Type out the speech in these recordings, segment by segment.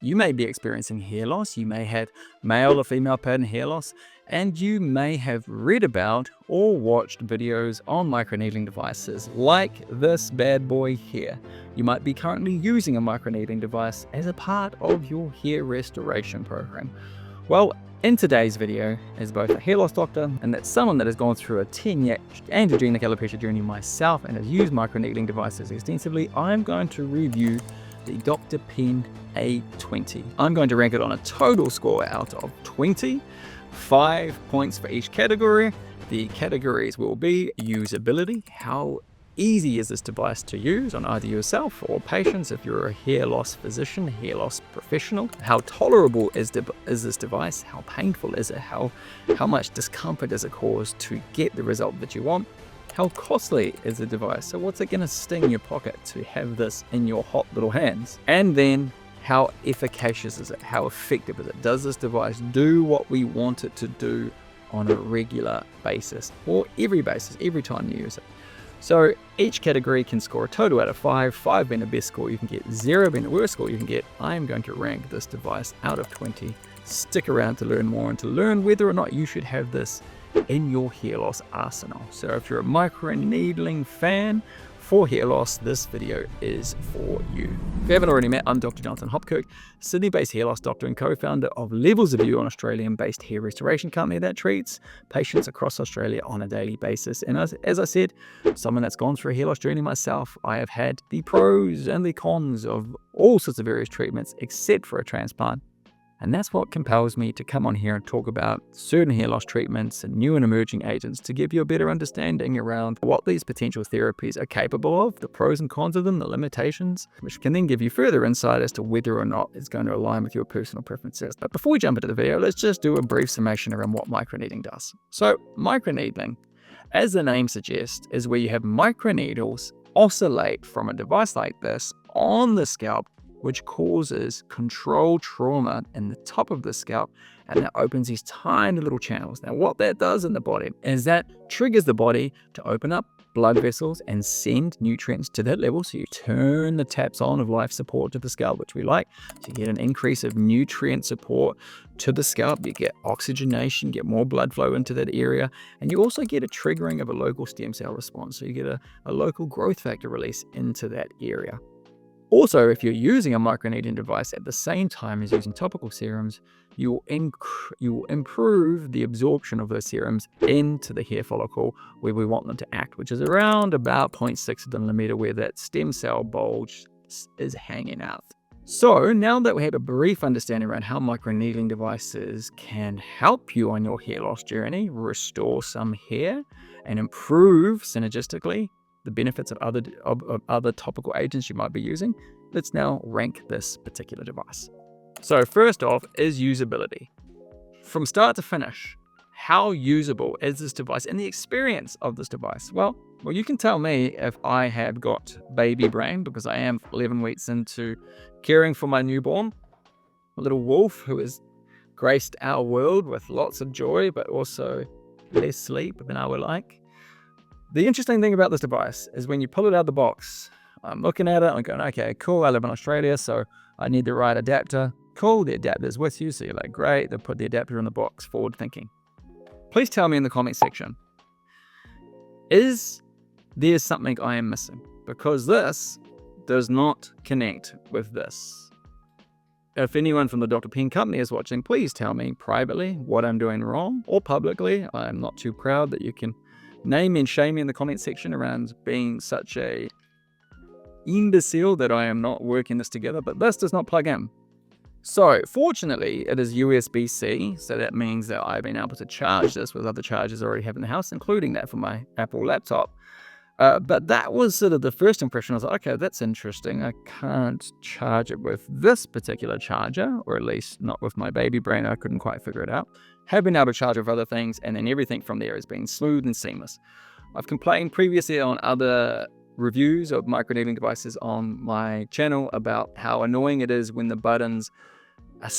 You may be experiencing hair loss, you may have male or female pattern hair loss, and you may have read about or watched videos on microneedling devices like this bad boy here. You might be currently using a microneedling device as a part of your hair restoration program. Well, in today's video, as both a hair loss doctor and that's someone that has gone through a 10-year androgenic alopecia journey myself and has used microneedling devices extensively, I'm going to review the Doctor Pen A20. I'm going to rank it on a total score out of 20, 5 points for each category. The categories will be usability, how easy is this device to use on either yourself or patients if you're a hair loss physician, hair loss professional. How tolerable is this device? How painful is it? How much discomfort does it cause to get the result that you want? How costly is the device? So what's it going to sting your pocket to have this in your hot little hands? And then how efficacious is it? How effective is it? Does this device do what we want it to do on a regular basis or every basis, every time you use it? So each category can score a total out of 5, 5 being the best score you can get, 0 being the worst score you can get. I am going to rank this device out of 20. Stick around to learn more and to learn whether or not you should have this in your hair loss arsenal. So if you're a microneedling fan for hair loss, this video is for you. If you haven't already met, I'm Dr. Jonathan Hopkirk, Sydney-based hair loss doctor and co-founder of Levels of You, an Australian-based hair restoration company that treats patients across Australia on a daily basis. And as I said, someone that's gone through a hair loss journey myself, I have had the pros and the cons of all sorts of various treatments except for a transplant. And that's what compels me to come on here and talk about certain hair loss treatments and new and emerging agents to give you a better understanding around what these potential therapies are capable of, the pros and cons of them, the limitations, which can then give you further insight as to whether or not it's going to align with your personal preferences. But before we jump into the video, let's just do a brief summation around what microneedling does. So microneedling, as the name suggests, is where you have microneedles oscillate from a device like this on the scalp, which causes controlled trauma in the top of the scalp, and that opens these tiny little channels. Now what that does in the body is that triggers the body to open up blood vessels and send nutrients to that level. So you turn the taps on of life support to the scalp, which we like. So you get an increase of nutrient support to the scalp, you get oxygenation, get more blood flow into that area, and you also get a triggering of a local stem cell response. So you get a local growth factor release into that area. Also, if you're using a microneedling device at the same time as using topical serums, you will improve the absorption of those serums into the hair follicle where we want them to act, which is around about 0.6 of the millimeter where that stem cell bulge is hanging out. So now that we have a brief understanding around how microneedling devices can help you on your hair loss journey, restore some hair, and improve synergistically the benefits of other topical agents you might be using, let's now rank this particular device. So first off is usability. From start to finish, how usable is this device and the experience of this device? Well, you can tell me if I have got baby brain, because I am 11 weeks into caring for my newborn, a little wolf who has graced our world with lots of joy, but also less sleep than I would like. The interesting thing about this device is when you pull it out of the box, I'm looking at it, I'm going, okay, cool, I live in Australia, so I need the right adapter. Cool, the adapter's with you, so you're like, great, they put the adapter in the box, forward thinking. Please tell me in the comment section, is there something I am missing? Because this does not connect with this. If anyone from the Doctor Pen company is watching, please tell me privately what I'm doing wrong, or publicly. I'm not too proud that you can name and shame me in the comment section around being such a imbecile that I am not working this together, but this does not plug in. So fortunately it is USB-C, so that means that I've been able to charge this with other chargers I already have in the house, including that for my Apple laptop. But that was sort of the first impression. I was like, okay, that's interesting. I can't charge it with this particular charger, or at least not with my baby brain. I couldn't quite figure it out. Have been able to charge with other things, and then everything from there has been smooth and seamless. I've complained previously on other reviews of microneedling devices on my channel about how annoying it is when the buttons are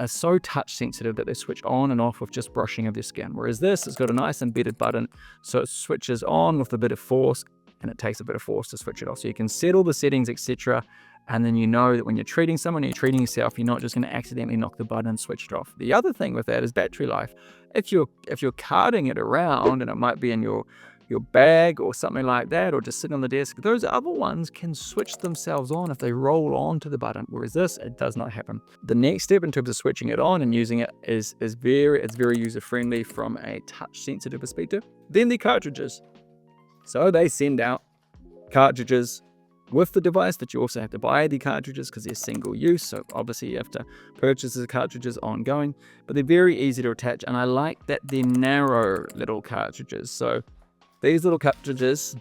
so touch sensitive that they switch on and off with just brushing of your skin. Whereas this has got a nice embedded button, so it switches on with a bit of force, and it takes a bit of force to switch it off. So you can settle the settings, etc., And then you know that when you're treating someone, you're treating yourself, you're not just going to accidentally knock the button and switch it off. The other thing with that is battery life. If you're carting it around, and it might be in your bag or something like that, or just sitting on the desk, those other ones can switch themselves on if they roll onto the button, whereas this, it does not happen. The next step in terms of switching it on and using it is very user-friendly from a touch-sensitive perspective. Then the cartridges. So they send out cartridges with the device, but you also have to buy the cartridges because they're single use. So obviously you have to purchase the cartridges ongoing, but they're very easy to attach. And I like that they're narrow little cartridges. So these little cartridges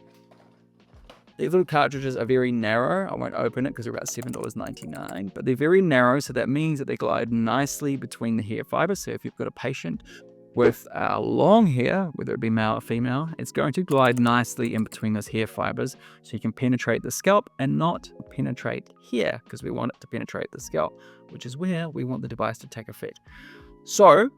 are very narrow. I won't open it because they're about $7.99, but they're very narrow. So that means that they glide nicely between the hair fibers. So if you've got a patient with long hair, whether it be male or female, it's going to glide nicely in between those hair fibers, so you can penetrate the scalp and not penetrate here, because we want it to penetrate the scalp, which is where we want the device to take effect. So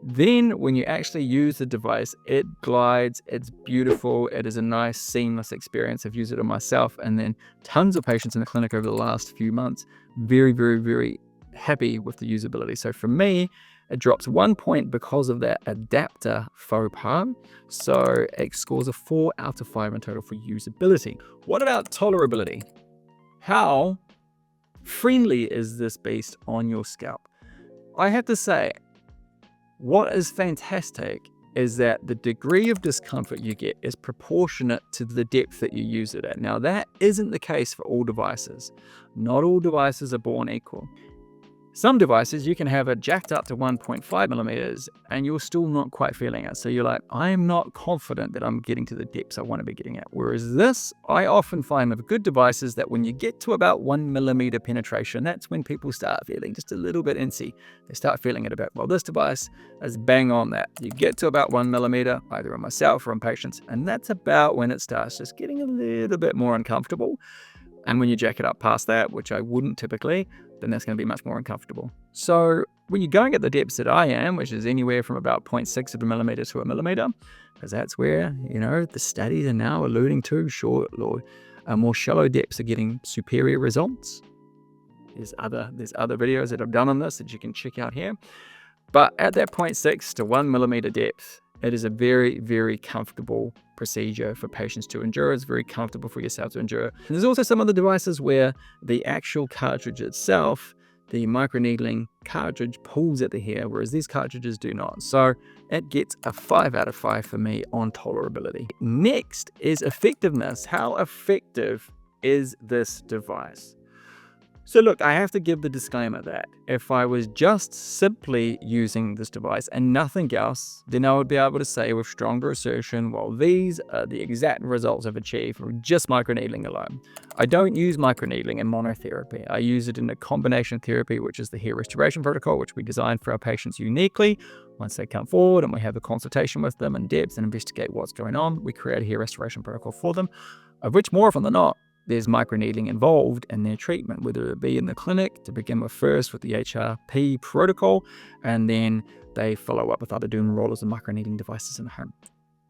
then when you actually use the device, it glides, it's beautiful, it is a nice seamless experience. I've used it on myself and then tons of patients in the clinic over the last few months. Very happy with the usability. So for me, it drops 1 point because of that adapter faux pas. So it scores a 4 out of 5 in total for usability. What about tolerability? How friendly is this beast on your scalp? I have to say, what is fantastic is that the degree of discomfort you get is proportionate to the depth that you use it at. Now, that isn't the case for all devices. Not all devices are born equal. Some devices, you can have it jacked up to 1.5 millimeters and you're still not quite feeling it. So you're like, I'm not confident that I'm getting to the depths I want to be getting at. Whereas this, I often find with good devices that when you get to about 1 millimeter penetration, that's when people start feeling just a little bit antsy. They start feeling it about, well, this device is bang on that. You get to about 1 millimeter, either on myself or on patients, and that's about when it starts just getting a little bit more uncomfortable. And when you jack it up past that, which I wouldn't typically, then that's going to be much more uncomfortable. So when you're going at the depths that I am, which is anywhere from about 0.6 of a millimeter to a millimeter, because that's where, the studies are now alluding to, more shallow depths are getting superior results. There's other videos that I've done on this that you can check out here. But at that 0.6 to 1 millimeter depth, it is a very comfortable procedure for patients to endure. It's very comfortable for yourself to endure. And there's also some other devices where the actual cartridge itself, the microneedling cartridge, pulls at the hair, whereas these cartridges do not. So it gets a 5 out of 5 for me on tolerability. Next is effectiveness. How effective is this device? So look, I have to give the disclaimer that if I was just simply using this device and nothing else, then I would be able to say with stronger assertion, well, these are the exact results I've achieved from just microneedling alone. I don't use microneedling in monotherapy. I use it in a combination therapy, which is the hair restoration protocol, which we design for our patients uniquely. Once they come forward and we have a consultation with them in depth and investigate what's going on, we create a hair restoration protocol for them, of which more often than not, there's microneedling involved in their treatment, whether it be in the clinic to begin with first with the HRP protocol, and then they follow up with other dermal rollers and microneedling devices in the home.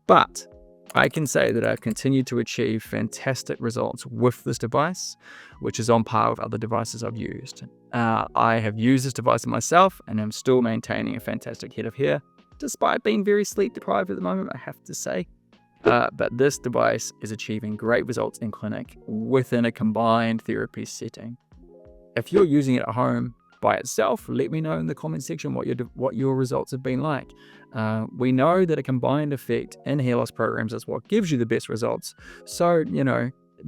But I can say that I've continued to achieve fantastic results with this device, which is on par with other devices I've used. I have used this device myself and I'm still maintaining a fantastic head of hair, despite being very sleep deprived at the moment, I have to say. But this device is achieving great results in clinic within a combined therapy setting. If you're using it at home by itself, let me know in the comment section what your results have been like. We know that a combined effect in hair loss programs is what gives you the best results. So,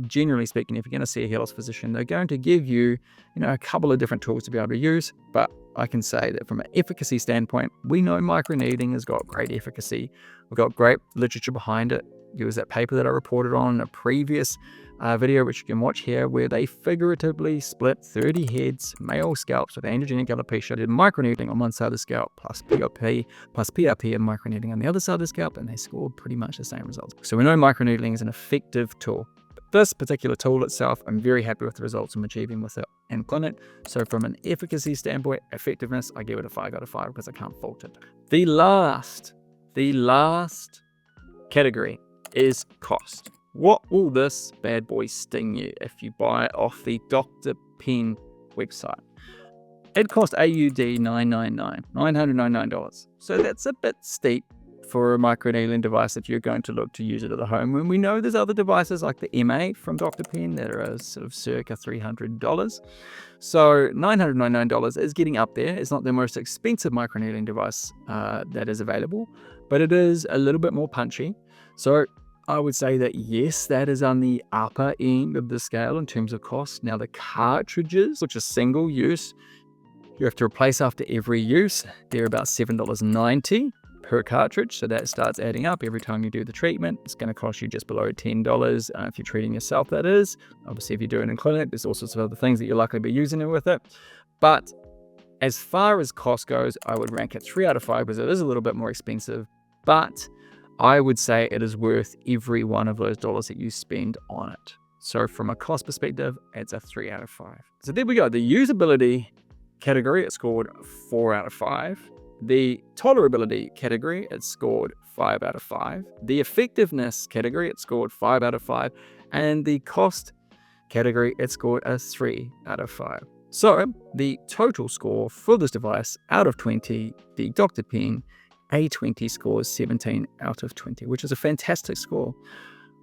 generally speaking, if you're going to see a hair loss physician, they're going to give you, a couple of different tools to be able to use. But I can say that from an efficacy standpoint, we know microneedling has got great efficacy. We've got great literature behind it. There was that paper that I reported on in a previous video, which you can watch here, where they figuratively split 30 heads, male scalps with androgenic alopecia, did microneedling on one side of the scalp, plus PRP and microneedling on the other side of the scalp, and they scored pretty much the same results. So we know microneedling is an effective tool. This particular tool itself, I'm very happy with the results I'm achieving with it in clinic. So from an efficacy standpoint, effectiveness, I give it a 5 out of 5 because I can't fault it. The last category is cost. What will this bad boy sting you if you buy it off the Doctor Pen website? It cost AUD $999. So that's a bit steep for a microneedling device if you're going to look to use it at the home. When we know there's other devices like the M8 from Doctor Pen that are sort of circa $300. So $999 is getting up there. It's not the most expensive microneedling device that is available, but it is a little bit more punchy. So I would say that yes, that is on the upper end of the scale in terms of cost. Now the cartridges, which are single use, you have to replace after every use. They're about $7.90 per cartridge. So that starts adding up every time you do the treatment. It's going to cost you just below $10 if you're treating yourself, that is. Obviously, if you're doing it in clinic, there's all sorts of other things that you're likely to be using it with it. But as far as cost goes, I would rank it 3 out of 5 because it is a little bit more expensive. But I would say it is worth every one of those dollars that you spend on it. So from a cost perspective, it's a 3 out of 5. So there we go. The usability category, it scored 4 out of 5. The tolerability category, it scored 5 out of 5. The effectiveness category, it scored 5 out of 5. And the cost category, it scored a 3 out of 5. So the total score for this device out of 20, the Doctor Pen A20 scores 17 out of 20, which is a fantastic score.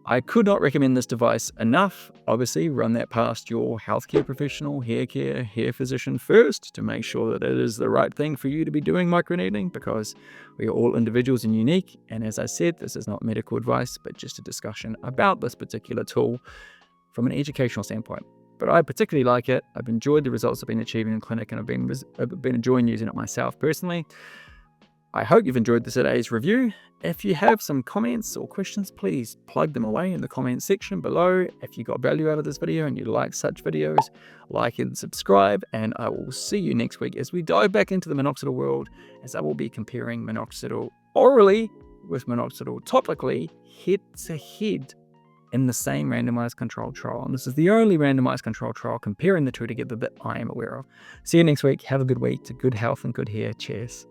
I could not recommend this device enough. Obviously, run that past your healthcare professional, hair care, hair physician first to make sure that it is the right thing for you to be doing microneedling, because we are all individuals and unique. And as I said, this is not medical advice, but just a discussion about this particular tool from an educational standpoint. But I particularly like it. I've enjoyed the results I've been achieving in clinic, and I've been enjoying using it myself personally. I hope you've enjoyed today's review. If you have some comments or questions, please plug them away in the comments section below. If you got value out of this video and you like such videos, like and subscribe, and I will see you next week as we dive back into the minoxidil world, as I will be comparing minoxidil orally with minoxidil topically head to head in the same randomized controlled trial. And this is the only randomized controlled trial comparing the two together that I am aware of. See you next week. Have a good week. To good health and good hair. Cheers.